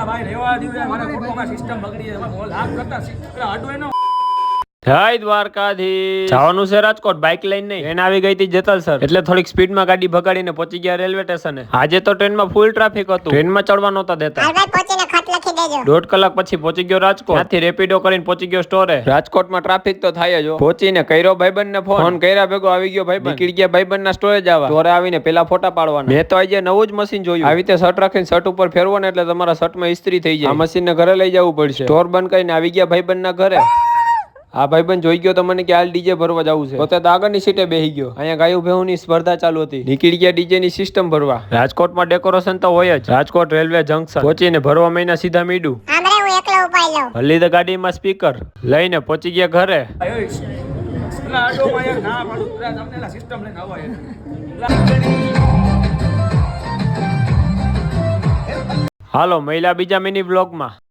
ભાઈ રેવા દીધું મારા ફોટોમાં સિસ્ટમ બગડી છે એમાં લાખ કરતા એટલે આટો એનો જય દ્વારકાધીશ જવાનું છે રાજકોટ બાઇક લઈને નહીં ટ્રેન આવી ગઈ હતી જેતલસર એટલે થોડીક સ્પીડમાં ગાડી ભગાડીને પહોંચી ગયા રેલવે સ્ટેશને આજે તો ટ્રેનમાં ફૂલ ટ્રાફિક હતું ટ્રેનમાં ચડવા નહોતા દેતા 1.5 કલાક પછી પહોંચી ગયો રાજકોટ ત્યાંથી રેપિડો કરીને પહોંચી ગયો સ્ટોરે રાજકોટમાં ટ્રાફિક તો થાય જ પહોંચીને કર્યો ભાઈબંધ ને ફોન કર્યા ભેગો આવી ગયો ભાઈબંધ નીકળી ગયા ભાઈબંધ ના સ્ટોરે જવા સ્ટોરે આવીને પેલા ફોટા પાડવાના મેં તો આજે નવું જ મશીન જોયું આવી રીતે શર્ટ રાખીને શર્ટ ઉપર ફેરવો ને એટલે તમારા શર્ટમાં ઇસ્ત્રી થઈ જાય આ મશીન ને ઘરે લઈ જવું પડશે સ્ટોર બંધ કરીને આવી ગયા ભાઈબંધ ના ઘરે આ ભાઈબંધ જોઈ ગયો તો મને કે હાલ ડીજે ભરવા જવું છે પોતે તો આગળની સીટે બેસી ગયો અહીંયા ગાયું ભેહુની સ્પર્ધા ચાલુ હતી નીકળી ગયા ડીજે ની સિસ્ટમ ભરવા રાજકોટમાં ડેકોરેશન તો હોય જ રાજકોટ રેલવે જંકશન પહોંચીને ભરવા મહિના સીધા મીડું હલ્લી તો ગાડીમાં સ્પીકર લઈને પહોંચી ગયા ઘરે એટલે આટોમાં યાર ના પાડું તમને સિસ્ટમ લઈને આવો હાલો મહિલા બીજા મિની બ્લોગમાં